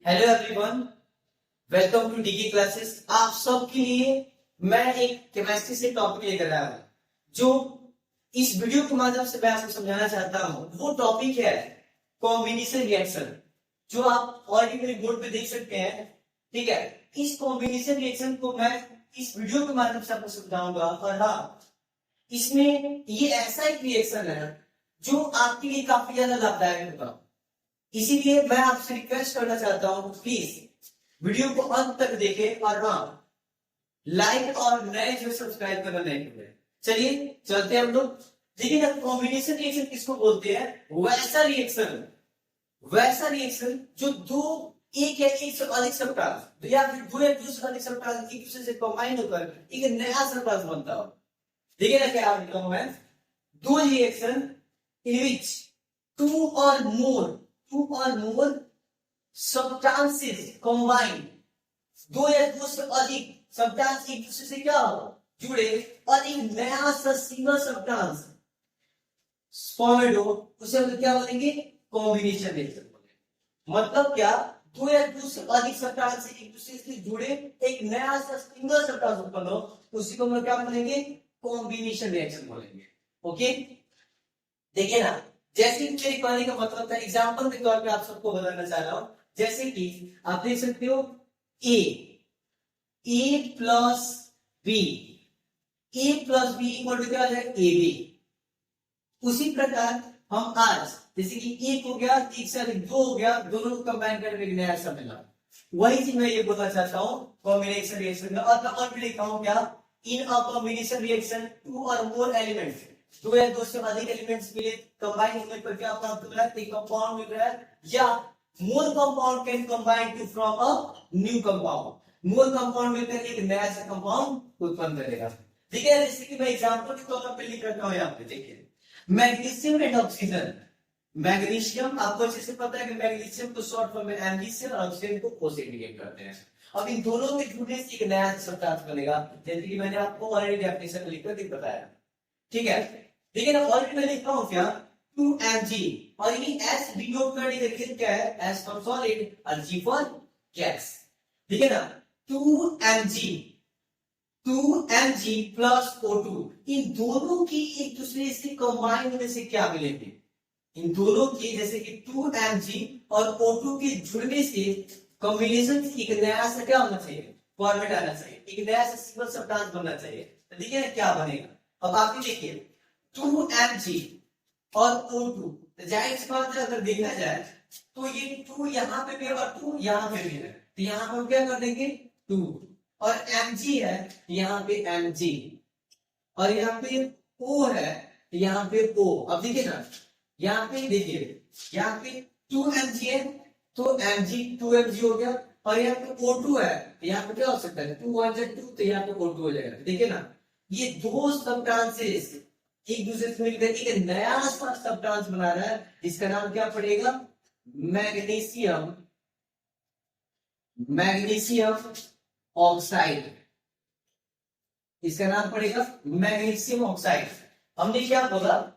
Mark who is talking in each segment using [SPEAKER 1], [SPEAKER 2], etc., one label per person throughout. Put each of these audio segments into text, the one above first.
[SPEAKER 1] Hello everyone, welcome to DK classes. आप सबके लिए मैं एक केमिस्ट्री से टॉपिक लेकर आया हूं, जो इस वीडियो के माध्यम से मैं आपको समझाना चाहता हूं। वो टॉपिक है कॉम्बिनेशन रिएक्शन, जो आप ऑलरेडी मेरे बोर्ड पे देख सकते हैं। ठीक है, इस कॉम्बिनेशन रिएक्शन को मैं इस वीडियो के माध्यम से आपको समझाऊंगा। और हाँ, इसमें ये ऐसा एक रिएक्शन है जो आपके लिए काफी ज्यादा लाभदायक होगा। इसीलिए मैं आपसे रिक्वेस्ट करना चाहता हूं, प्लीज वीडियो को अंत तक देखें और हाँ, लाइक और नए जो सब्सक्राइब करना नहीं भूलें। चलिए चलते हैं हम लोग। देखिए ना, कॉम्बिनेशन रिएक्शन किसको बोलते हैं? वैसा रिएक्शन जो दो एक या एक से अधिक सब्सटेंस या फिर दो या दो से अधिक सब्सटेंस एक दूसरे से कंबाइन होकर एक नया सब्सटेंस बनता हो। देखिए ना क्या लिखा हुआ है, दो रिएक्शन इन विच टू और मोर substances combine, दो या दो से अधिक सब्सटेंस एक दूसरे से क्या हो, जुड़े और एक नया सा सिंगल सब्सटेंस फॉर्मेड हो, उसे हम क्या बोलेंगे? कॉम्बिनेशन रिएक्शन बोलेंगे। मतलब क्या? दो या दो से अधिक सब्सटेंस एक दूसरे से जुड़े एक नया सा सिंगल सब्सटेंस उत्पन्न हो, उसी को हम क्या बोलेंगे? कॉम्बिनेशन रिएक्शन बोलेंगे। ओके, देखिए ना, जैसे कि मेरे कहने का मतलब था, एग्जांपल के तौर पे आप सबको बताना चाह रहा हूं। जैसे कि आप देख सकते हो A plus B, equal to क्या हो जाएगा? A B. उसी प्रकार हम आज जैसे कि एक हो गया, एक से अधिक दो हो गया, दोनों को कंबाइन करके एक नया सा मिला। वही चीज मैं ये बोलना चाहता हूँ कॉम्बिनेशन रिएक्शन में। और भी लिखा हूं क्या? इन अ कॉम्बिनेशन रिएक्शन टू और मोर एलिमेंट्स, दो या दो से अधिक एलिमेंट्स मिले, कंबाइन होने पर क्या प्राप्त हो रहा है? एक कंपाउंड मिल रहा है, या more compound can combine to from a new compound. More compound मिलकर एक नया सा कंपाउंड उत्पन्न करेगा। ठीक है, जैसे कि मैं एग्जांपल के तौर पर लिख रखा हूं यहाँ पे। देखिए, मैग्नीशियम एंड ऑक्सीजन। मैग्नीशियम आपको अच्छे से पता है कि मैग्नीशियम को शॉर्ट फॉर्म में एमजीसी और ऑक्सीजन को ओ से इंडिकेट करते हैं। अब इन दोनों के जुड़ने से एक नया सब्सटेंस बनेगा, जैसे कि मैंने आपको ऑलरेडी डेफिनेशन लिखकर बताया। ठीक है, देखिए ना, ऑलरेडी मैं लिखता हूं क्या? 2mg, और ये s डिनोट करने का रीजन क्या है? s फॉर सॉलिड और g फॉर गैस। ठीक है ना, 2mg प्लस O2, इन दोनों की एक दूसरे से कंबाइन होने से क्या मिलेंगे? इन दोनों की, जैसे कि 2mg और O2 के जुड़ने से कॉम्बिनेशन से एक नया सा क्या होना चाहिए? फॉर्मेट आना चाहिए, एक नया सा सिंगल सब्सटेंस बनना चाहिए। तो देखिए ना क्या बनेगा। अब आप देखिए 2mg और O2, तो जाहिर सी बात है अगर देखा जाए तो ये 2 यहाँ पे भी और 2 यहाँ पे भी है, तो यहाँ हम क्या कर देंगे? 2, और mg है यहाँ पे mg, और यहाँ पे O है यहाँ पे O। अब देखिए ना, यहाँ पे देखिए, यहाँ पे 2mg है तो mg 2mg हो गया, और यहाँ पे O2 है, यहाँ पे क्या हो सकता है? 2 1 2, तो यहाँ पे O2 हो जाएगा। देखिए ना, ये दो सब्सटेंसेस एक दूसरे से मिलकर एक नया सब्सटेंस बना रहा है, इसका नाम क्या पड़ेगा? Magnesium oxide. इसका नाम पड़ेगा मैग्नीशियम ऑक्साइड। हमने क्या बोला?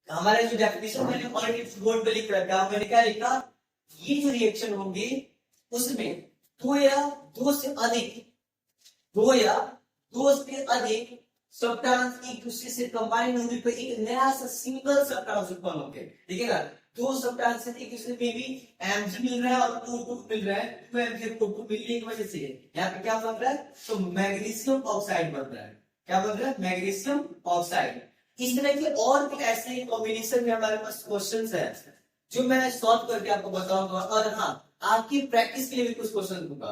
[SPEAKER 1] हमारे जो डेफिनेशन मैंने ऑलरेडी बोर्ड पे लिख रखा, मैंने क्या लिखा? ये जो रिएक्शन होंगी उसमें दो या दो से अधिक सब्सटेंस एक दूसरे से कंबाइन होने पर एक नया सा सिंगल सब्सटेंस उत्पन्न होंगे। देखिएगा, दो सब्सटेंस एक दूसरे में भी mg मिल रहा है और O2 मिल रहा है, तो mg O2 मिलने की वजह से यहाँ पे क्या बन रहा है? तो मैग्नीशियम ऑक्साइड बन रहा है। क्या बन रहा है? Magnesium oxide. इस तरह के और भी ऐसे कॉम्बिनेशन में हमारे पास क्वेश्चंस है जो मैं सॉल्व करके आपको बताऊंगा। और हाँ, आपकी प्रैक्टिस के लिए भी कुछ क्वेश्चन दूंगा।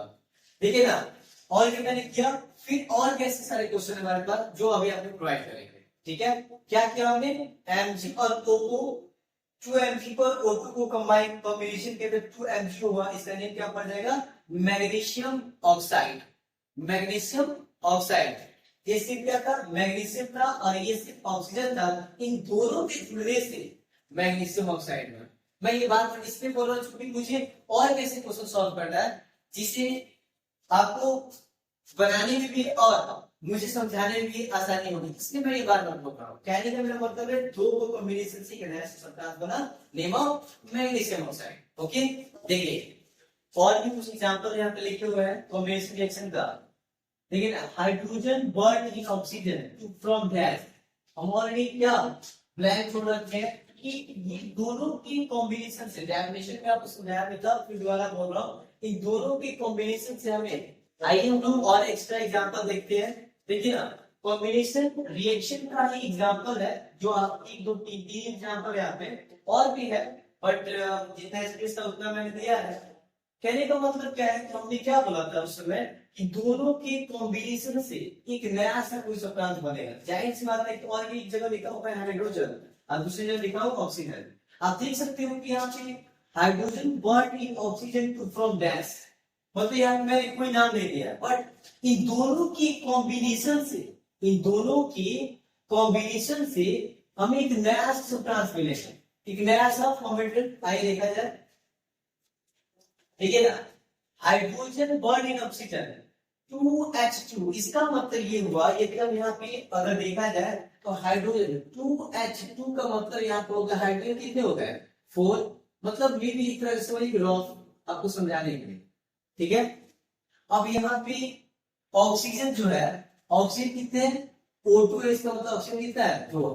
[SPEAKER 1] देखिए ना, ऑलरेडी मैंने किया, फिर और कैसे सारे क्वेश्चन हमारे पास जो अभी आपको प्रोवाइड करेंगे। ठीक है, क्या किया हमने? mg और O को 2mg पर O2 को कंबाइन कॉम्बिनेशन के अंदर 2mg हुआ, इसका नेम क्या पड़ जाएगा? Magnesium oxide. मैग्नीशियम ऑक्साइड, ये सिर्फ क्या था? मैग्नीशियम था, और ये सिर्फ ऑक्सीजन था। इन दोनों के जुड़ने से मैग्नीशियम ऑक्साइड में, मैं ये बात इसलिए बोल रहा हूँ क्योंकि मुझे और कैसे क्वेश्चन सॉल्व करना है जिसे आपको बनाने में भी और मुझे समझाने में भी आसानी होगी, इसलिए मैं ये बात बोल रहा हूँ। कहने का मेरा मतलब है दो कॉम्बिनेशन से सब्सटेंस बना, name of magnesium oxide. Okay, देखिए और भी कुछ एग्जांपल यहाँ पे लिखे हुए हैं कॉम्बिनेशन रिएक्शन का। लेकिन hydrogen burn in oxygen from gas, हम ऑलरेडी क्या ब्लैंक छोड़ रखे हैं कि ये दोनों की कॉम्बिनेशन से, डेफिनेशन में आपको समझाया था, फिर दोबारा बोल रहा हूँ, इन दोनों की कॉम्बिनेशन से हमें, आइए हम लोग और एक्स्ट्रा एग्जांपल देखते हैं। देखिए ना, कॉम्बिनेशन रिएक्शन का ही एग्जांपल है जो आप 1 2 3 3 एग्जांपल यहाँ पे और भी है, बट जितना स्पेस था उतना मैंने दिया है। कहने का मतलब क्या है, हमने क्या बोला था उस समय कि दोनों के कॉम्बिनेशन से एक नया सा कोई सब्सटेंस बनेगा। जाहिर सी बात है, तो और भी एक जगह लिखा हुआ है हाइड्रोजन और दूसरी जगह लिखा हुआ ऑक्सीजन। आप देख सकते हो कि यहाँ पे hydrogen burn in oxygen from dash, मतलब यहाँ मैंने कोई नाम नहीं दिया, बट इन दोनों की कॉम्बिनेशन से, इन दोनों की कॉम्बिनेशन से हमें एक नया सब्सटेंस मिलेगा, एक नया सा फॉर्मेटेड। आइए देखा जाए, ठीक है ना, hydrogen burn in oxygen 2H2, इसका मतलब ये हुआ, एकदम यहाँ पे अगर देखा जाए तो हाइड्रोजन 2H2 का मतलब यहाँ पे होगा हाइड्रोजन कितने हो गए 4, मतलब ये भी एक तरह से वही ग्राफ आपको समझाने के लिए, ठीक है। अब यहाँ पे ऑक्सीजन जो है, ऑक्सीजन कितने हैं, O2 है, इसका मतलब ऑक्सीजन कितना है 2,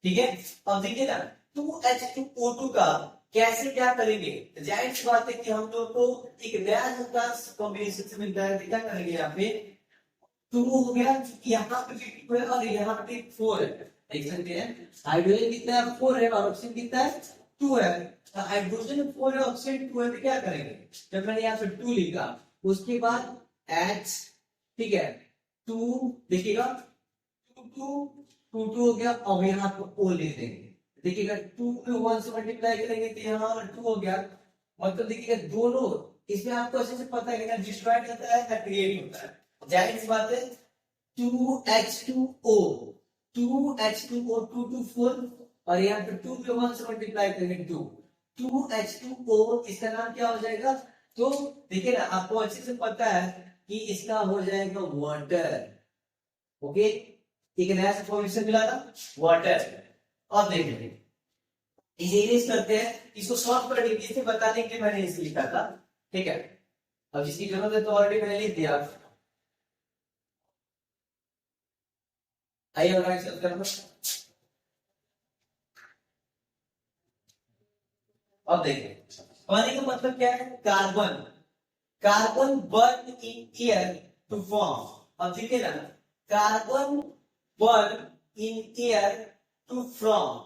[SPEAKER 1] ठीक है। अब देखिए ना 2H2O2 का कैसे क्या करेंगे, जाहिर सी बात है कि हम लोग को एक नया सब्सटेंस कॉम्बिनेशन से मिलता है, क्या करेंगे यहाँ पे 2 हो गया, यहाँ पे 2 है और यहाँ पे 4 है, देख सकते हैं हाइड्रोजन कितना है 4 है और ऑक्सीजन कितना है 2 है। तो हाइड्रोजन 4 है ऑक्सीजन 2 है, तो क्या करेंगे, जब मैंने यहाँ पे 2 लिखा उसके बाद H, ठीक है 2, देखिएगा 2 हो गया, अब यहाँ पे O लिख देंगे, देखिएगा 2 को 1 से मल्टीप्लाई करेंगे तो यहाँ 2 हो गया, मतलब देखिएगा दोनों, इसमें आपको अच्छे से पता है कि डिस्ट्रॉय करता है या क्रिएट होता है, जाहिर सी बात है 2H2O 2H2O 2 2 4 और यहाँ पे 2 को 1 से मल्टीप्लाई करेंगे 2H2O, इसका नाम क्या हो जाएगा, तो देखिए ना आपको अच्छे से पता है कि इसका हो जाएगा वाटर, ओके, एक नया फॉर्मेशन मिला था वाटर। अब देखिए इसे इरेज करते हैं, इसको सॉल्व करने के लिए बताने के लिए मैंने इसे लिखा था, ठीक है। अब जिसकी जरूरत है तो ऑलरेडी मैंने लिख दिया, आइए और एक्सेप्ट करना। अब देखिए पानी का मतलब क्या है, carbon, carbon burn in air to form, अब देखिए ना carbon burn in air to from,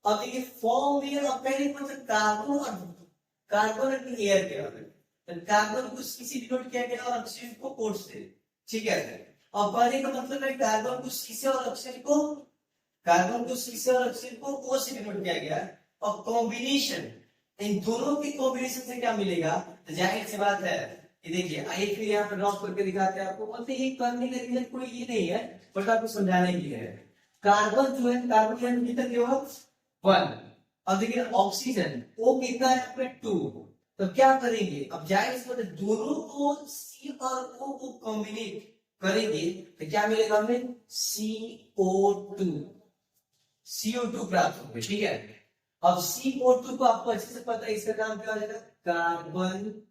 [SPEAKER 1] अब देखिए फॉर्म में अब पहले मतलब कार्बन और कार्बन और एयर के अंदर कार्बन को किसी डिनोट किया गया और ऑक्सीजन को कोड से, ठीक है। अब पानी का मतलब है कार्बन को सी से और ऑक्सीजन को, कार्बन को सी से और ऑक्सीजन को O से डिनोट किया गया है, और कॉम्बिनेशन इन दोनों की कॉम्बिनेशन से क्या मिलेगा, तो जाहिर सी बात है, ये देखिए आइए फिर यहाँ पे ड्रॉप करके दिखाते हैं आपको, मतलब ये करने का रीजन कोई ये नहीं है, बट आपको समझाने के लिए है। कार्बन जो है, कार्बन के अंदर कितना दिया 1, अब देखिए ऑक्सीजन O कितना है यहाँ पे 2, तो क्या करेंगे, अब जाहिर सी बात है दोनों को C और O को कॉम्बिनेट करेंगे तो क्या मिलेगा हमें CO2, CO2 प्राप्त होगा, ठीक है। अब CO2 को आपको अच्छे से पता है, इसका नाम क्या हो जाएगा कार्बन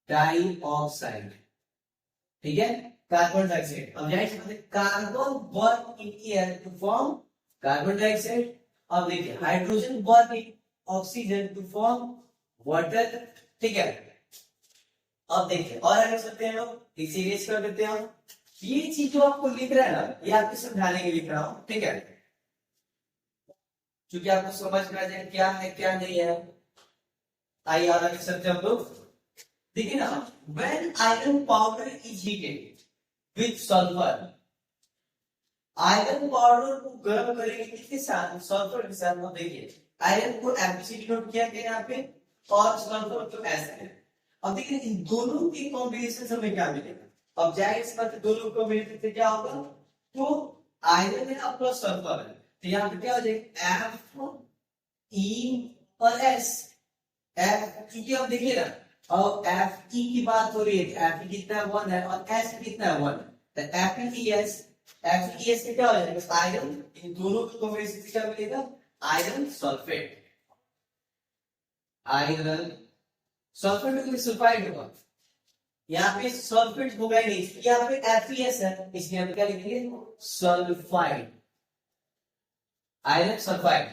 [SPEAKER 1] डाइऑक्साइड, ठीक है, कार्बन डाइऑक्साइड। अब जाहिर सी बात है carbon burn in air to form carbon dioxide, अब देखिए hydrogen burn in oxygen to form water, ठीक है। अब देखिए और आगे चलते हैं लोग, इसे इरेज कर देते हैं हम, ये चीज जो आपको लिख रहा है ना ये आपको समझाने के लिए लिख रहा हूं, ठीक है, क्योंकि आपको समझ में आ जाए क्या है क्या नहीं है। आइए और आगे चलते हैं हम लोग, देखिए ना when iron powder is heated with sulphur, iron powder को गर्म करेंगे किसके साथ, सल्फर के साथ। अब देखिए आयरन को Fe डिनोट किया गया यहाँ पे और सल्फर को Sn, अब देखिए इन दोनों की कॉम्बिनेशन से हमें क्या मिलेगा, अब जाहिर सी बात है दोनों कॉम्बिनेशन से क्या होगा, तो आयरन है प्लस सल्फर है, तो यहाँ पे क्या हो जाएगा Fe और S, क्योंकि अब देखिए ना अब Fe की बात हो रही है, Fe कितना 1 है और S कितना 1, तो FeS से क्या हो जाएगा आयरन, इन दोनों की कॉम्बिनेशन से क्या मिलेगा आयरन सल्फेट, आयरन सल्फेट में कोई सल्फाइड होगा, यहाँ पे सल्फेट होगा ही नहीं, यहाँ पे FeS है, इसलिए हम क्या लिखेंगे सल्फाइड, आयरन सल्फाइड।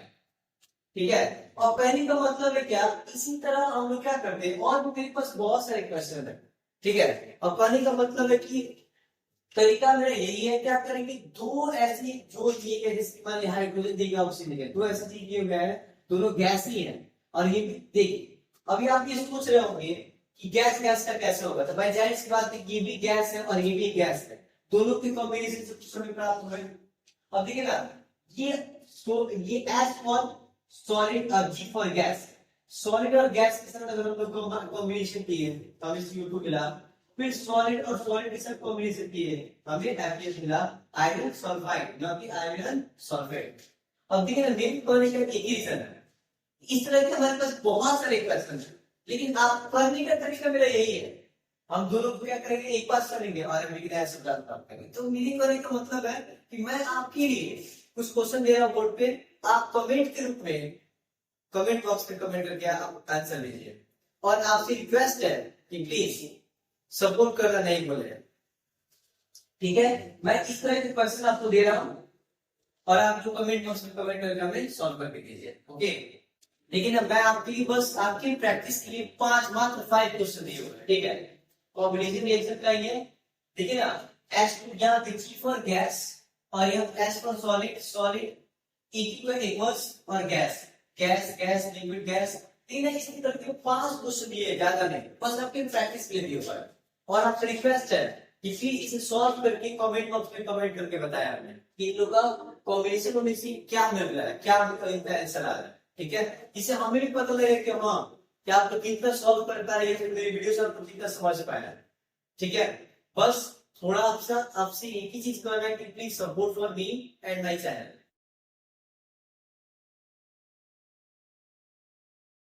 [SPEAKER 1] ठीक है, और पहली का मतलब है क्या, इसी तरह हम लोग क्या करते हैं, और भी मेरे पास बहुत सारे क्वेश्चन है। ठीक है, और पहली का मतलब है कि तरीका मेरा यही है, क्या करेंगे, दो ऐसी जो चीज है, जैसे मान लीजिए हाइड्रोजन देगा ऑक्सीजन देगा, दो ऐसी चीज दिए गए हैं, दोनों गैस ही है, और ये भी देखिए, अभी आप ये सोच रहे होंगे कि गैस गैस का कैसे होगा, तो भाई जाहिर सी बात है, ये भी गैस है और ये भी गैस है, दोनों की कॉम्बिनेशन से कुछ हमें प्राप्त हो गए। अब देखिए ना, ये एस फॉर सॉलिड और जी फॉर गैस, सॉलिड और गैस के साथ अगर हम लोग कॉम्बिनेशन किए तो हमें CO2 मिला, फिर सॉलिड और सॉलिड के साथ कॉम्बिनेशन किए हमें FeS मिला, आयरन सल्फाइड, ना कि आयरन सल्फेट। अब देखिए ना, मेन करने का एक ही रीजन है, इस तरह के हमारे पास बहुत सारे क्वेश्चन है, लेकिन आप करने का तरीका मेरा यही है, हम दोनों को क्या करेंगे, एक बार करेंगे और ऐसे प्राप्त करेंगे। तो मेरे करने का मतलब है कि मैं आपके लिए कुछ क्वेश्चन दे रहा हूं बोर्ड पे, आप कमेंट के रूप में कमेंट बॉक्स में कमेंट करके आप आंसर लीजिए, और आपसे रिक्वेस्ट है कि प्लीज सपोर्ट करना नहीं बोले। ठीक है, मैं इस तरह के क्वेश्चन आपको दे रहा हूं, और आप जो कमेंट बॉक्स में कमेंट करके हमें सॉल्व करके दीजिए। ओके, लेकिन अब मैं आपके लिए बस आपकी प्रैक्टिस के लिए मात्र 5 क्वेश्चन दिए हुए हैं। ठीक है, कॉम्बिनेशन रिएक्शन का ये देखिए ना, एस यहाँ पे G फॉर गैस और यहाँ S for solid, solid equals और gas, gas gas liquid gas, तीन इसी करके 5 क्वेश्चन दिए, ज्यादा नहीं, बस आपके प्रैक्टिस के लिए दिए हुआ है, और आपसे रिक्वेस्ट है कि प्लीज इसे सॉल्व करके कमेंट बॉक्स में कमेंट करके बताया हमने कि इन लोग का कॉम्बिनेशन में से क्या मिल रहा है, क्या इनका आंसर आ रहा है। ठीक है, इससे हमें भी पता लगे कि हाँ क्या आपको कितना सॉल्व कर पा रहे हैं, मेरी वीडियो से आपको कितना समझ पाया है। ठीक है, बस थोड़ा आपसे एक ही चीज करना है कि please support for me and my channel.